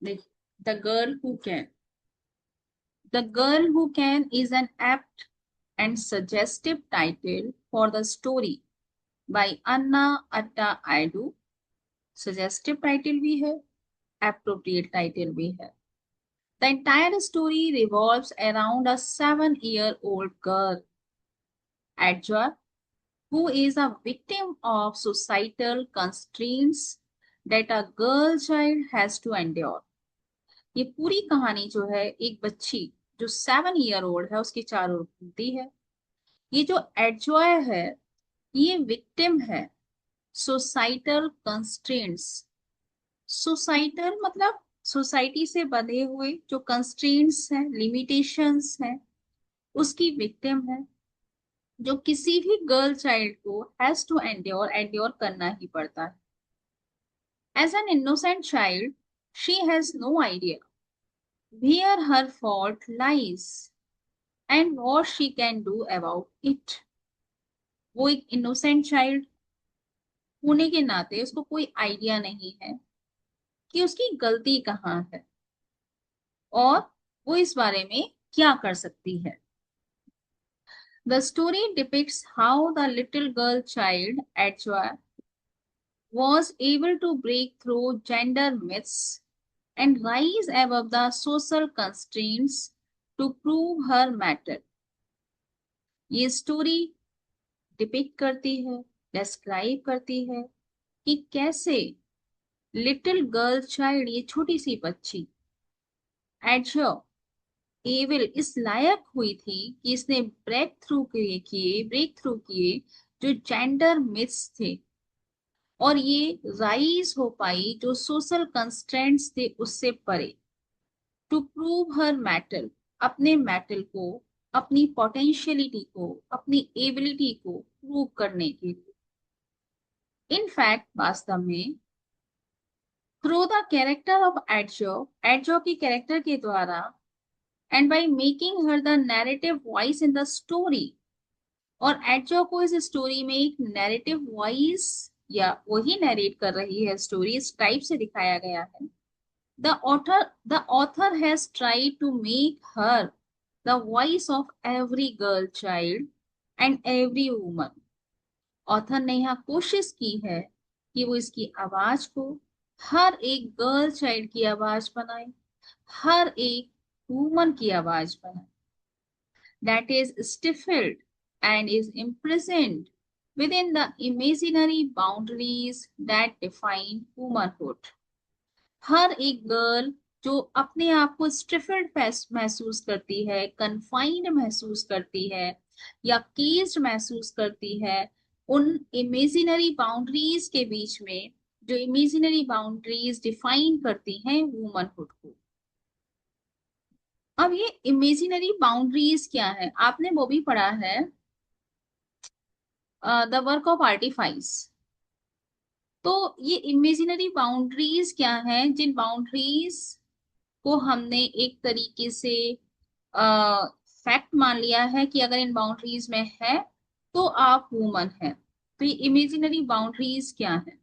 The Girl Who Can. The Girl Who Can is an apt and suggestive title for the story by Anna Atta Aydu. Suggestive title भी है, appropriate title भी है. The entire story revolves around a 7-year-old girl, Adjoa, who is a victim of societal constraints that a girl child has to endure. ये पूरी कहानी जो है एक बच्ची जो 7 ईयर ओल्ड है उसकी चारों ओर घूमती है. ये जो एडजॉय है ये विक्टिम है सोसाइटल कंस्ट्रेंट्स. सोसाइटल मतलब सोसाइटी से बंधे हुए जो कंस्ट्रेंट्स हैं, लिमिटेशंस हैं, उसकी विक्टिम है जो किसी भी गर्ल चाइल्ड को हैज टू एंड्योर करना ही पड़ता है. As an innocent child she has no idea where her fault lies and what she can do about it. वो एक इनोसेंट चाइल्ड होने के नाते उसको कोई आइडिया नहीं है कि उसकी गलती कहाँ है और वो इस बारे में क्या कर सकती है. The story depicts how the little girl child Adjoa was able to break through gender myths and rise above the social constraints to prove her matter. ये स्टोरी डिपिक्ट करती है, डिस्क्राइब करती है कि कैसे लिटिल गर्ल चाइल्ड, ये छोटी सी बच्ची एडजो एविल इस लायक हुई थी कि इसने ब्रेक थ्रू किए जो जेंडर मिथ्स थे और ये राइज हो पाई जो सोशल कंस्ट्रेंट्स थे उससे परे. टू प्रूव हर मैटर, अपने मैटर को, अपनी पोटेंशियलिटी को, अपनी एबिलिटी को प्रूव करने के लिए. इनफैक्ट वास्तव में थ्रू द कैरेक्टर ऑफ एडजो की कैरेक्टर के द्वारा and by making her the narrative voice in the story, और एडजो को इस स्टोरी में एक नैरेटिव वॉइस या वही नैरेट कर रही है स्टोरी, इस टाइप से दिखाया गया है. The author has tried to make her the voice of every girl child and every woman. Author ने यहाँ कोशिश की है कि वो इसकी आवाज को हर एक गर्ल चाइल्ड की आवाज बनाए, हर एक वुमन की आवाज बनाए. That is stifled and is imprisoned within the imaginary boundaries that define womanhood. हर एक गर्ल जो अपने आप को स्टिफल्ड महसूस करती है, कन्फाइंड महसूस करती है या केस्ड महसूस करती है उन इमेजिनरी बाउंड्रीज के बीच में, जो इमेजिनरी बाउंड्रीज डिफाइन करती हैं वुमनहुड को. अब ये इमेजिनरी बाउंड्रीज क्या है, आपने वो भी पढ़ा है द वर्क ऑफ आर्टिफाइस. तो ये इमेजिनरी बाउंड्रीज क्या है, जिन बाउंड्रीज को हमने एक तरीके से फैक्ट मान लिया है कि अगर इन बाउंड्रीज में है तो आप वुमन है. तो ये इमेजिनरी बाउंड्रीज क्या है,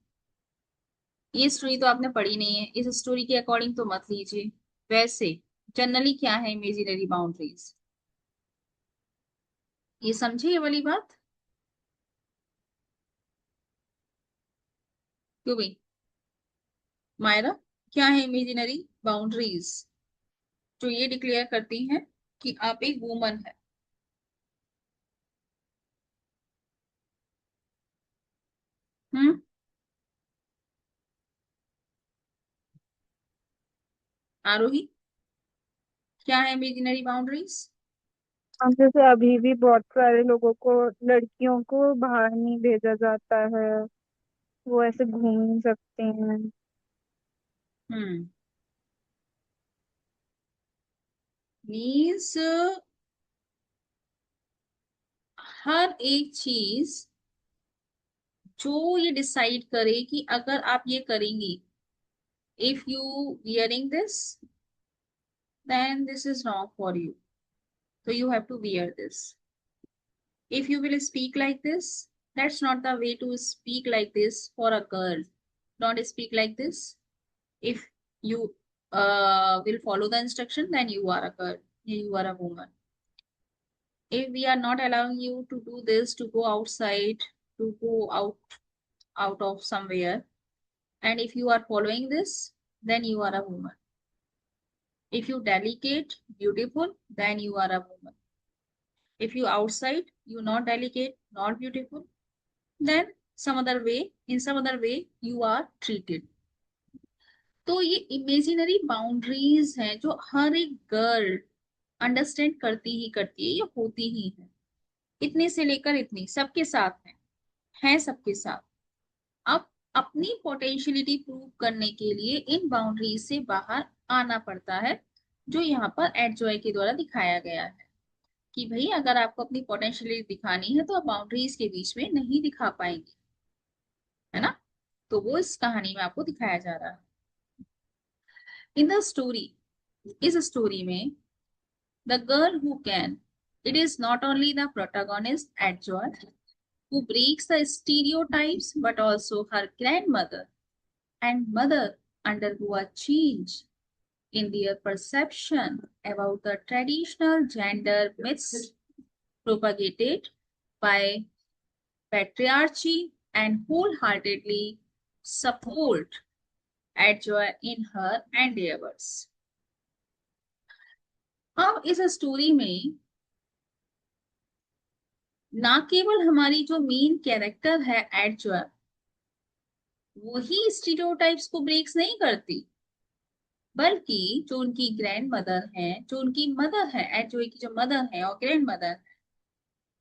ये स्टोरी तो आपने पढ़ी नहीं है, इस स्टोरी के अकॉर्डिंग तो मत लीजिए. वैसे जनरली क्या है इमेजिनरी बाउंड्रीज, ये समझे ये वाली बात. क्यों भाई मायरा, क्या है इमेजिनरी बाउंड्रीज जो ये डिक्लेयर करती हैं कि आप एक वुमन है. हम्म. आरोही, क्या है इमेजिनरी बाउंड्रीज. हम जैसे अभी भी बहुत सारे लोगों को, लड़कियों को बाहर नहीं भेजा जाता है, वो ऐसे घूम नहीं सकती हैं। हम्म. मीन्स हर एक चीज जो ये डिसाइड करे कि अगर आप ये करेंगी, if you wearing this then this is wrong for you, so you have to wear this. If you will speak like this, that's not the way to speak like this for a girl. Don't speak like this. If you will follow the instruction, then you are a girl, you are a woman. If we are not allowing you to do this, to go outside, to go out of somewhere, and if you are following this, then you are a woman. If you delicate, beautiful, then you are a woman. If you outside, you not delicate, not beautiful, then in some other way, you are treated. तो ये imaginary boundaries हैं जो हर एक girl understand करती है, ये होती ही है। इतने से लेकर इतनी सबके साथ है सबके साथ। अब अपनी पोटेंशियलिटी प्रूव करने के लिए इन बाउंड्रीज से बाहर आना पड़ता है, जो यहाँ पर एडजॉय के द्वारा दिखाया गया है कि भाई अगर आपको अपनी पोटेंशियलिटी दिखानी है तो आप बाउंड्रीज के बीच में नहीं दिखा पाएंगे, है ना। तो वो इस कहानी में आपको दिखाया जा रहा है। इन द स्टोरी, इस स्टोरी में the girl who can, it is not only the protagonist Adjoa who breaks the stereotypes, but also her grandmother and mother undergo a change in their perception about the traditional gender myths propagated by patriarchy and wholeheartedly support Adjoy in her endeavors. अब इस story में ना केवल हमारी जो main character है एडजॉय, वही stereotypes को ब्रेक्स नहीं करती, बल्कि जो उनकी ग्रैंड मदर है, जो उनकी मदर है, एडजॉय की जो मदर है और ग्रैंड मदर है,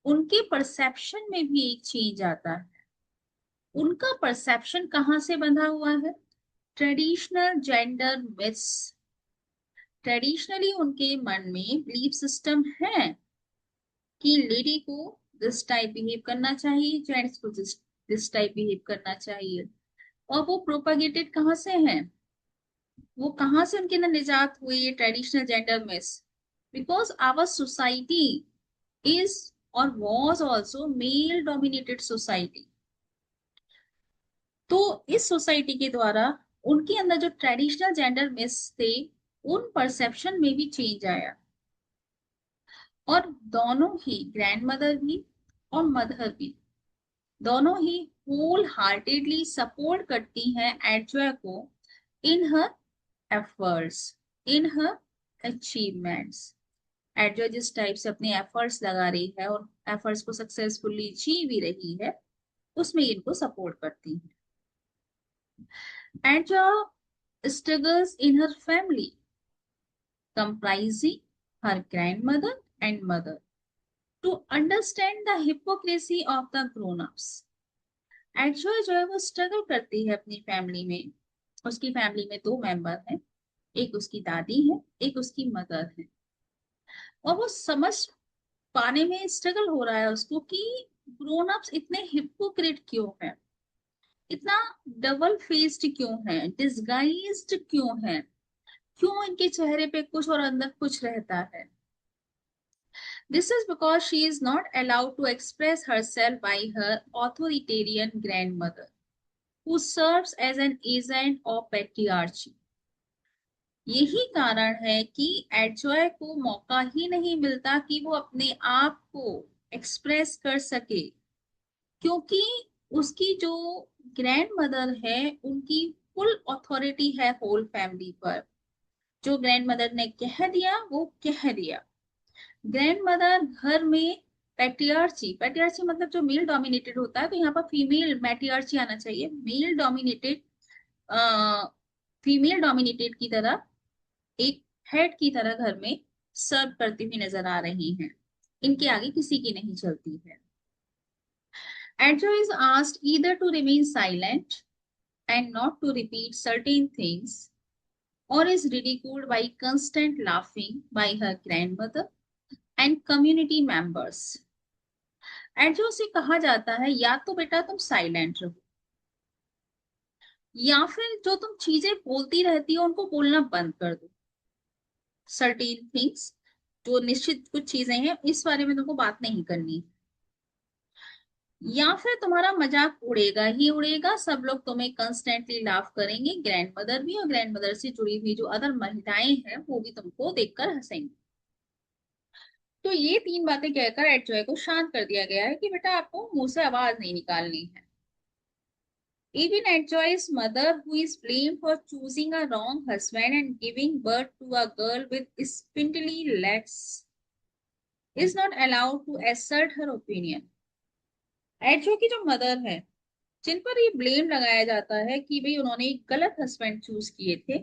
उनके परसेप्शन में भी एक चेंज आता है। उनका परसेप्शन कहाँ से बंधा हुआ है? Traditional gender myths. ट्रेडिशनली उनके मन में बिलीफ सिस्टम है कि लेडी को दिस टाइप बिहेव करना चाहिए, जेंट्स को दिस टाइप बिहेव करना चाहिए। और वो प्रोपागेटेड कहाँ से है? वो कहाँ से उनके अंदर निजात हुई ये traditional gender myths? Because our society is और was also male dominated society. तो इस सोसाइटी के द्वारा उनके अंदर जो ट्रेडिशनल जेंडर मिस थे, उन परसेप्शन में भी चेंज आया। और दोनों ही ग्रैंड मदर भी और मदर भी, दोनों ही होल हार्टेडली सपोर्ट करती हैं एडजॉय को इन हर एफर्ट्स, इन हर अचीवमेंट्स। एडजॉय जिस टाइप से अपने एफर्ट्स लगा रही है और एफर्ट्स को सक्सेसफुली अचीव भी रही है, उसमें इनको सपोर्ट करती है। Adjoa struggles in her family comprising her grandmother and mother to understand the hypocrisy of the grown-ups. एडजॉय जो है वो स्ट्रगल करती है अपनी फैमिली में। उसकी फैमिली में दो मेंबर हैं, एक उसकी दादी है, एक उसकी मदर है। और वो समझ पाने में स्ट्रगल हो रहा है उसको कि ग्रोन अप्स इतने हिपोक्रेट क्यों हैं, इतना डबल फेस्ड क्यों है, डिसगाइज्ड क्यों है, क्यों इनके चेहरे पे कुछ और अंदर कुछ रहता है। This is because she is not allowed to express herself by her authoritarian grandmother, who serves as an agent of patriarchy. यही कारण है कि एडजॉय को मौका ही नहीं मिलता कि वो अपने आप को एक्सप्रेस कर सके, क्योंकि उसकी जो ग्रैंड मदर है उनकी फुल अथॉरिटी है होल फैमिली पर। जो ग्रैंड मदर ने कह दिया वो कह दिया। ग्रैंड मदर घर में पैट्रियार्ची, पैट्रियार्ची मतलब जो मेल डोमिनेटेड होता है, तो यहाँ पर फीमेल मैट्रियार्ची आना चाहिए। मेल डोमिनेटेड, फीमेल डोमिनेटेड की तरह एक हेड की तरह घर में सर्व करती हुई नजर आ रही हैं, इनके आगे किसी की नहीं चलती है। Adjo is asked either to remain silent and not to repeat certain things, or is ridiculed by constant laughing by her grandmother and community members. एडजो से कहा जाता है या तो बेटा तुम साइलेंट रहो, या फिर जो तुम चीजें बोलती रहती हो उनको बोलना बंद कर दो। सर्टेन थिंग्स, जो निश्चित कुछ चीजें हैं, इस बारे में तुमको बात नहीं करनी। या फिर तुम्हारा मजाक उड़ेगा ही उड़ेगा, सब लोग तुम्हें कंस्टेंटली लाफ करेंगे, ग्रैंड मदर भी और ग्रैंड मदर से जुड़ी हुई जो अदर महिलाएं हैं वो भी तुमको देखकर हंसेंगी। तो ये तीन बातें कहकर एडजॉय को शांत कर दिया गया है कि बेटा आपको मुंह से आवाज नहीं निकालनी है। Even Edjoy's mother, who is blamed for choosing a wrong husband and giving birth to a girl with spindly legs, is not allowed to assert her opinion. एडजो की जो मदर है, जिन पर ये ब्लेम लगाया जाता है कि भाई उन्होंने एक गलत हस्बैंड चूज किए थे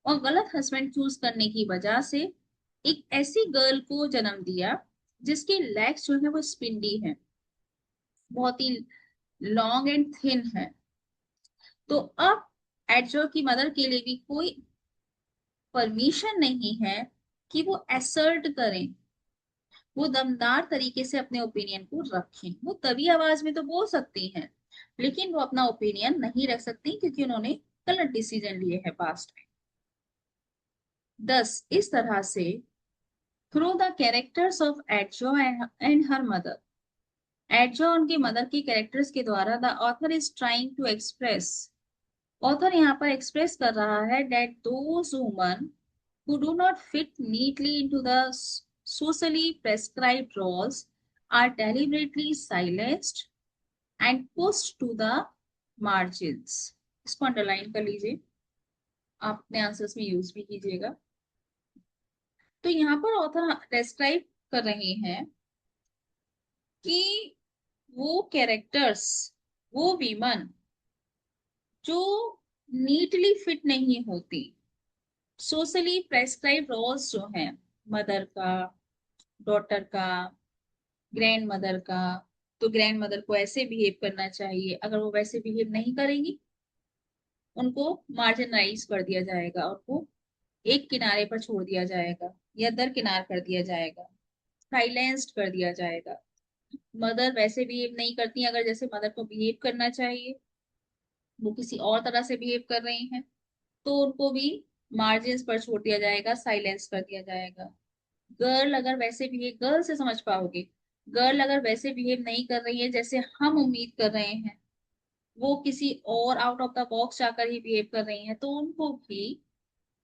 और गलत हस्बैंड चूज करने की वजह से एक ऐसी गर्ल को जन्म दिया जिसके लेग्स जो है वो स्पिंडी है, बहुत ही लॉन्ग एंड थिन है। तो अब एडजो की मदर के लिए भी कोई परमिशन नहीं है कि वो असर्ट करें, वो दमदार तरीके से अपने ओपिनियन को रखें। वो तभी आवाज में तो बोल सकती हैं, लेकिन वो अपना ओपिनियन नहीं रख सकती क्योंकि उन्होंने गलत डिसीजन लिए हैं पास्ट में। दस इस तरह से through the characters of Adjoa and her mother, Adjoa और उनके मदर के कैरेक्टर्स के द्वारा the author is trying to express, author यहाँ पर एक्सप्रेस कर रहा है that those women who do not fit neatly into the socially prescribed roles are deliberately silenced and pushed to the margins। इसको underline कर लीजिए, आप अपने आंसर्स में यूज भी कीजिएगा। तो यहाँ पर ऑथर डिस्क्राइब कर रहे हैं कि वो कैरेक्टर्स, वो विमन जो नीटली फिट नहीं होती, सोशली प्रेस्क्राइब रोल्स जो हैं, मदर का, डॉटर का, ग्रैंड मदर का, तो ग्रैंड मदर को ऐसे बिहेव करना चाहिए, अगर वो वैसे बिहेव नहीं करेंगी उनको मार्जिनलाइज कर दिया जाएगा, उनको एक किनारे पर छोड़ दिया जाएगा या दरकिनार कर दिया जाएगा, साइलेंस्ड कर दिया जाएगा। मदर वैसे बिहेव नहीं करती, अगर जैसे मदर को बिहेव करना चाहिए वो किसी और तरह से बिहेव कर रही हैं तो उनको भी मार्जिन पर छोड़ दिया जाएगा, साइलेंस कर दिया जाएगा। गर्ल अगर वैसे बिहेव, गर्ल से समझ पाओगे, गर्ल अगर वैसे बिहेव नहीं कर रही है जैसे हम उम्मीद कर रहे हैं, वो किसी और आउट ऑफ द बॉक्स जाकर ही बिहेव कर रही हैं तो उनको भी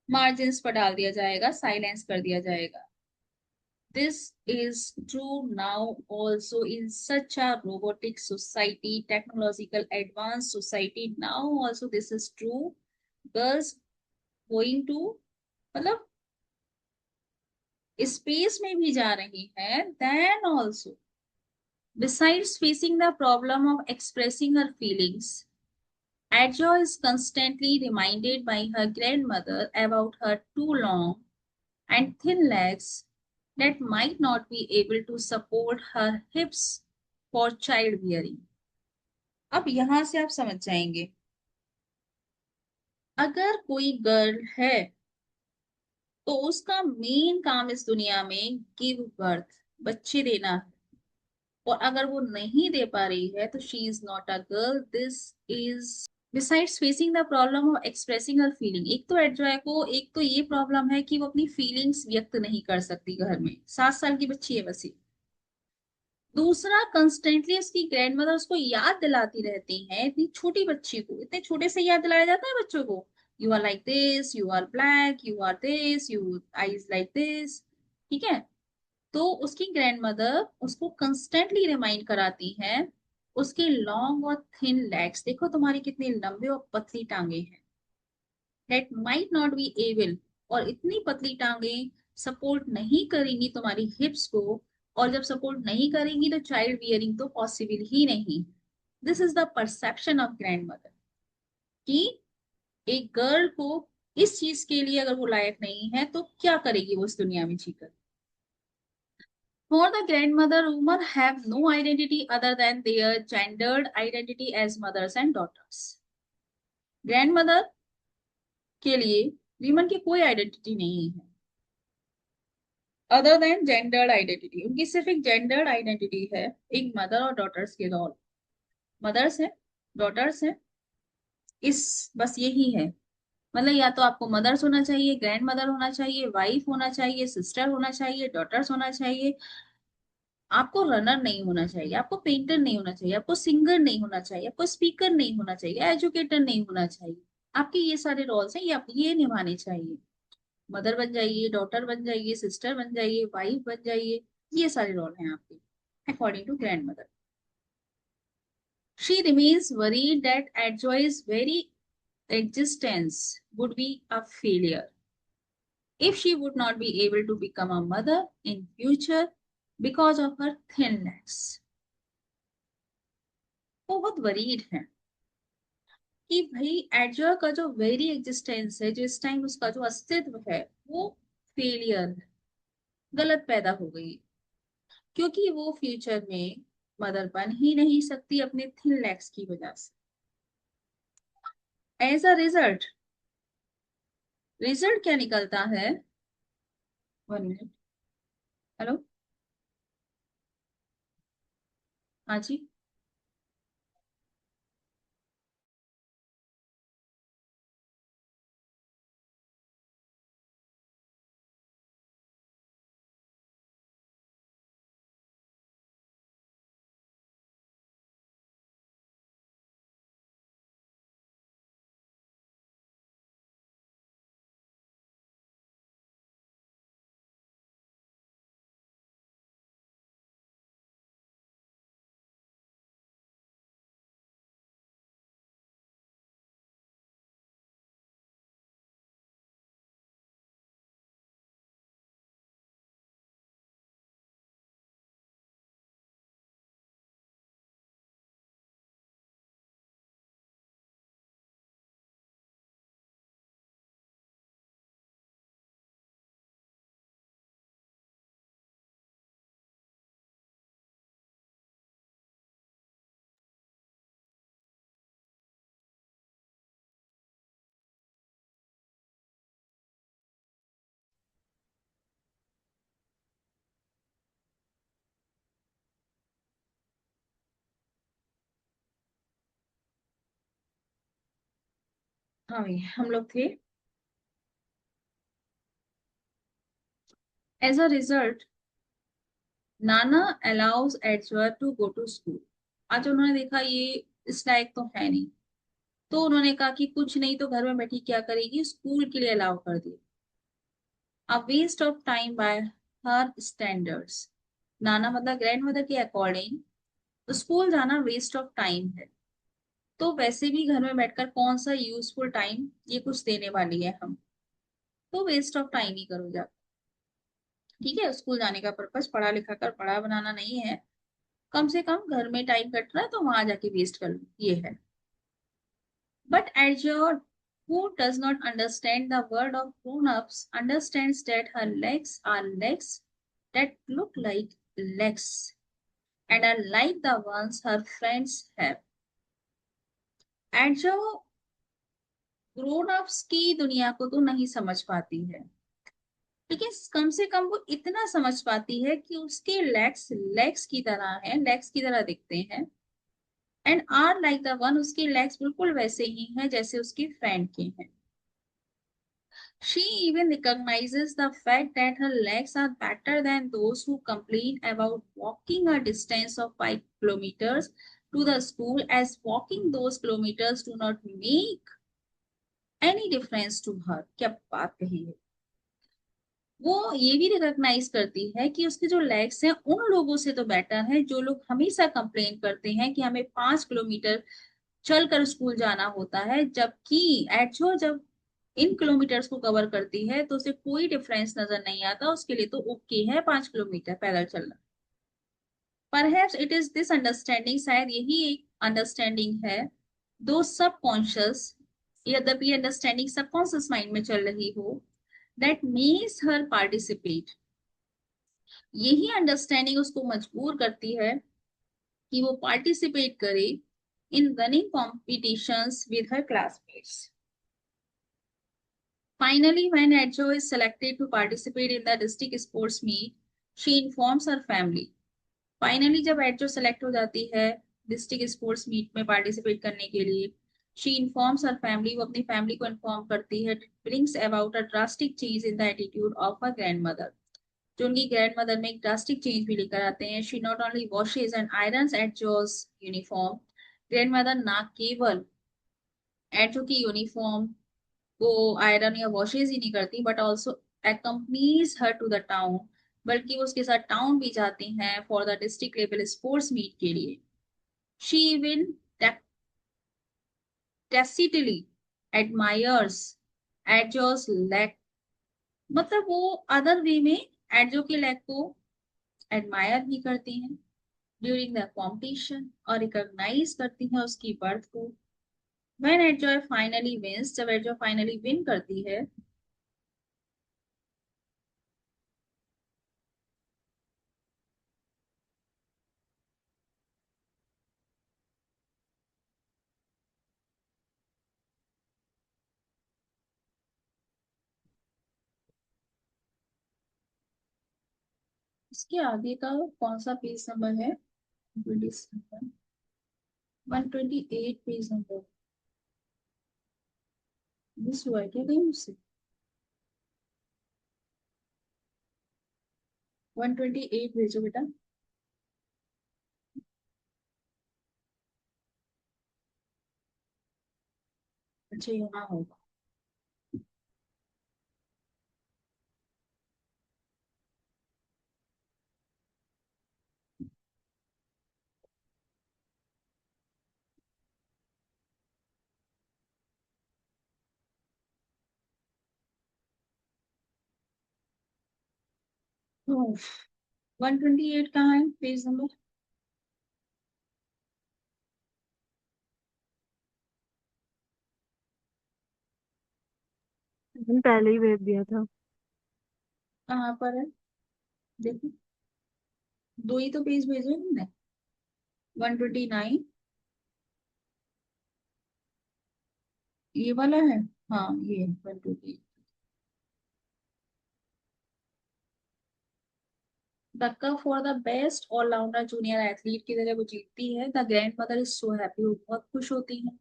मार्जिन पर डाल दिया जाएगा, साइलेंस कर दिया जाएगा। This is true now also in such a robotic society, technological advanced society. Now also this is true. Girls going to, मतलब स्पेस में भी जा रही है। Then also, besides facing the problem of expressing her feelings, Adjo is constantly reminded by her grandmother about her too long and thin legs that might not be able to support her hips for childbearing। अब यहां से आप समझ जाएंगे, अगर कोई girl है तो उसका मेन काम इस दुनिया में गिव बर्थ, बच्चे देना है, और अगर वो नहीं दे पा रही है तो she is not a girl, this is. Besides facing the problem of expressing her feeling, एक तो एड्रॉय को एक तो ये प्रॉब्लम है कि वो अपनी फीलिंग्स व्यक्त नहीं कर सकती घर में, 7 साल की बच्ची है बस ये। दूसरा, कंस्टेंटली उसकी ग्रैंड मदर उसको याद दिलाती रहती हैं, इतनी छोटी बच्ची को इतने छोटे से याद दिलाया जाता है बच्चों को, you are like this, you are black, you are this, you eyes like this, ठीक है। तो उसकी ग्रैंड मदर उसको कंस्टेंटली रिमाइंड कराती है, उसके लॉन्ग और थिन लेग्स देखो तुम्हारी कितनी लंबे और पतली टांगे हैं, that might not be able, और इतनी पतली टांगे सपोर्ट नहीं करेंगी तुम्हारी हिप्स को, और जब सपोर्ट नहीं करेंगी तो चाइल्ड बियरिंग तो पॉसिबल ही नहीं। This is the perception of grand mother कि एक गर्ल को इस चीज के लिए अगर वो लायक नहीं है तो क्या करेगी वो इस दुनिया में जीकर। For the grandmother, women have no identity other than their gendered identity as mothers and daughters। Grandmother के लिए वीमन की कोई आइडेंटिटी नहीं है अदर देन जेंडर्ड आइडेंटिटी, उनकी सिर्फ एक जेंडर्ड आइडेंटिटी है, एक मदर और डॉटर्स के रोल, मदर्स है, डॉटर्स है, इस बस यही है। मतलब या तो आपको मदर्स होना चाहिए, ग्रैंड मदर होना चाहिए, वाइफ होना चाहिए, सिस्टर होना चाहिए, डॉटर्स होना चाहिए, आपको रनर नहीं होना चाहिए, आपको पेंटर नहीं होना चाहिए, आपको सिंगर नहीं होना चाहिए, आपको स्पीकर नहीं होना चाहिए, एजुकेटर नहीं होना चाहिए। आपके ये सारे रोल्स हैं, ये आप ये निभाने चाहिए। मदर बन जाइए, डॉटर बन जाइए, सिस्टर बन जाइए, वाइफ बन जाइए। ये सारे रोल हैं आपके, according to grandmother. She remains worried that Adjoa's very existence would be a failure if she would not be able to become a mother in future because of her thin legs। वो बहुत worried है कि भाई एडजॉय का जो very existence है, जो इस टाइम उसका जो अस्तित्व है, वो फेलियर है, गलत पैदा हो गई, क्योंकि वो फ्यूचर में मदर बन ही नहीं सकती अपने थिन लेग्स की वजह से। एज अ रिजल्ट, रिजल्ट क्या निकलता है? 1 मिनट। हेलो। हाँ जी। हाँ भाई, हम लोग थे। As a result, Nana allows Adjoa to go to school. आज उन्होंने देखा ये इस लायक तो है नहीं, तो उन्होंने कहा कि कुछ नहीं तो घर में बैठी क्या करेगी, स्कूल के लिए अलाउ कर दिया। A waste of time by her standards. नाना मतलब ग्रैंड मदर के अकॉर्डिंग स्कूल जाना वेस्ट ऑफ टाइम है। तो वैसे भी घर में बैठकर कौन सा यूजफुल टाइम ये कुछ देने वाली है हम, तो वेस्ट ऑफ टाइम ही करो जा। ठीक है, स्कूल जाने का पर्पस पढ़ा लिखा कर बड़ा बनाना नहीं है, कम से कम घर में टाइम कट रहा है तो वहां जाके वेस्ट कर लो, ये है। But Azure, who does not understand the word of grown-ups, understands that her legs are legs that look like legs and are like the ones her friends have. Azure grown-ups की दुनिया को तो नहीं समझ पाती है, लेकिन कम से कम वो इतना समझ पाती है कि उसके लेग्स लेग्स की तरह हैं, लेग्स की तरह दिखते हैं, and are like the one, उसके लेग्स बिल्कुल वैसे ही हैं जैसे उसके फ्रेंड के हैं। She even recognizes the fact that her legs are better than those who complain about walking a distance of 5 kilometers to the school, as walking those kilometers do not make any difference to her। क्या बात कही है। वो ये भी recognise करती है कि उसके जो लेग्स हैं उन लोगों से तो बेटर है जो लोग हमेशा कंप्लेन करते हैं कि हमें 5 किलोमीटर चलकर स्कूल जाना होता है, जबकि एक्चुअल जब इन किलोमीटर्स को कवर करती है तो उसे कोई डिफरेंस नजर नहीं आता, उसके लिए तो ओके है 5 किलोमीटर पैदल चलना। Perhaps it is this understanding, शायद यही एक अंडरस्टैंडिंग है, दो सबकॉन्शियस, यद्यपि अंडरस्टैंडिंग सबकॉन्शियस माइंड में चल रही हो, दैट मेक्स हर पार्टिसिपेट। यही अंडरस्टैंडिंग उसको मजबूर करती है कि वो पार्टिसिपेट करे इन running competitions with her classmates. Finally, when Adjo is selected to participate in the district sports meet, she informs her family. Finally, जब एडजो सेलेक्ट हो जाती है डिस्ट्रिक्ट स्पोर्ट्स मीट में पार्टिसिपेट करने के लिए, शी इन्फॉर्म्स हर फैमिली, वो अपनी फैमिली को इन्फॉर्म करती है, brings about a drastic change in the attitude of her grand mother. जो उनकी ग्रैंड मदर में एक ड्रास्टिक चेंज भी लेकर आते हैं। She not only washes and irons at Jo's uniform, grand mother ना केवल एटो की यूनिफॉर्म को आयरन या वॉशेज ही नहीं करती, but also accompanies her to the town, बल्कि वो उसके साथ टाउन भी जाती हैं for the district level sports meet के लिए। She even tacitly admires Adjoa's legs, मतलब वो अदर वे में एडजो के लैक को एडमायर भी करती हैं ड्यूरिंग द कॉम्पिटिशन, और रिकॉग्नाइज करती हैं उसकी बर्थ को। व्हेन एडजॉय फाइनली विंस, जब एडजॉय फाइनली विन करती है। इसके आगे का कौन सा पेज नंबर है? 128 पेज नंबर। मिस हुआ है क्या कहीं मुझसे? 128 भेजो बेटा। अच्छा यहाँ होगा। तो 128 कहाँ है पेज नंबर? पहले ही भेज दिया था। कहाँ पर है? देखो, दो ही तो पेज भेजे हैं हमने। 129 ये वाला है। हाँ ये 128। The cup for the best allrounder junior athlete की तरह वो जीतती है। The grand mother is so happy, वो बहुत खुश होती है।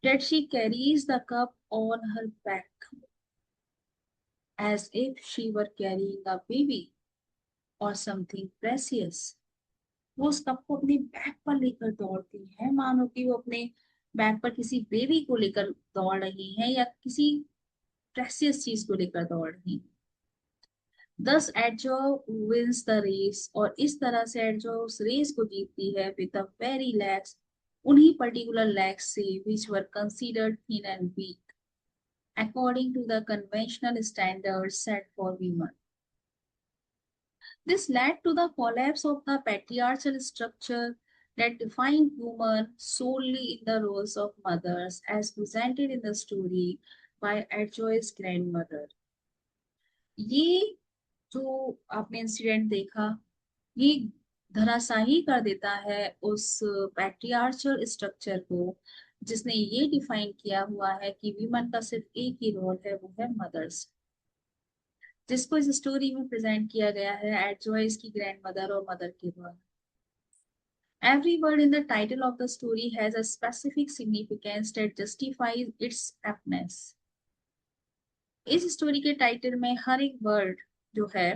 That she carries the cup on her back as if she were carrying a baby or something precious। वो उस कप को अपने बैग पर लेकर दौड़ती है, मानो कि वो अपने बैग पर किसी बेबी को लेकर दौड़ रही है या किसी प्रेसियस चीज को लेकर दौड़ रही है। दस एडजो विंस द रेस, और इस तरह से एडजो उस रेस को जीतती है विद द वेरी लेग्स, उन्हीं पर्टिकुलर लेग्स से which were considered thin and weak according to the conventional standard set for women. This led to the collapse of the patriarchal structure that defined women solely in the roles of mothers, as presented in the story by Adjoy's grandmother। ये जो आपने incident देखा, ये धराशाही कर देता है उस पैट्रियार्चल structure को, जिसने ये डिफाइन किया हुआ है कि विमन का सिर्फ एक ही रोल है, वो है मदर्स, जिसको इस स्टोरी में प्रेजेंट किया गया है एट जॉयस की ग्रैंड मदर और मदर के द्वारा। Every word in the title of the story has a specific significance that justifies its aptness। इस स्टोरी के टाइटल में हर एक वर्ड जो है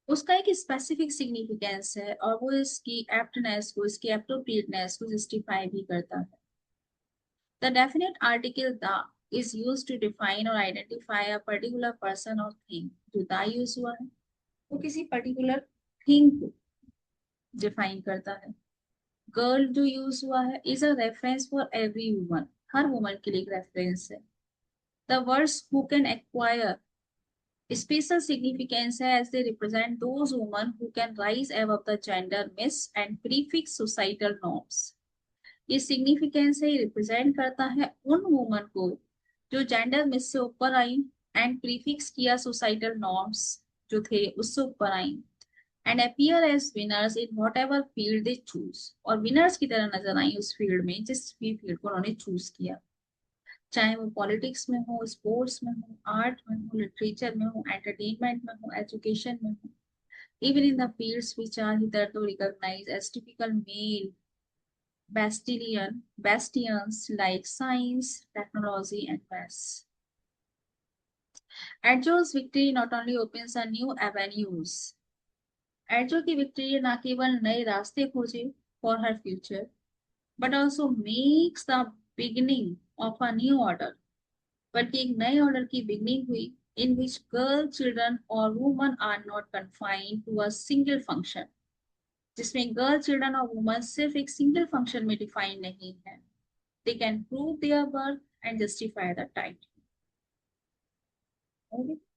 उसका एक स्पेसिफिक सिग्निफिकेंस है, और वो इसकी एप्टनेस को, इसकी एप्रोप्रिएटनेस को जस्टिफाई भी करता है। The definite article the is used to define or identify a particular person or thing। जो द यूज हुआ है वो किसी पर्टिकुलर थिंग को डिफाइन करता है। गर्ल जो यूज हुआ है is a reference for every woman, हर वुमन के लिए एक रेफरेंस है। The words who can acquire special significance है as they represent those women who can rise above the gender myths and prefix societal norms. ये significance है, represent करता है उन वुमन को जो जेंडर मिस से ऊपर आई एंड प्रीफिक्स किया सोसाइटल नॉर्म्स जो थे उससे ऊपर आई, and appear as winners in whatever field they choose। और विनर्स की तरह नजर आई उस फील्ड में जिस भी फील्ड को उन्होंने चूज किया, चाहे वो पॉलिटिक्स में हो, स्पोर्ट्स में हो, आर्ट में हो, लिटरेचर में हो, एंटरटेनमेंट में हो, एजुकेशन में हो, even in the fields which are hitherto recognized as typical male bastions like science, technology and maths। एडजो's victory not only opens a new avenues. एडजो की विक्ट्री न केवल नए रास्ते खोजे for her future but also makes the beginning of a new order. बल्कि एक नए order की बिगनिंग हुई in which girl, children or women are not confined to a single function. जिसमें गर्ल, चिल्ड्रन और वुमन सिर्फ एक सिंगल फंक्शन में डिफाइन नहीं है. They can prove their worth and justify the title. Okay.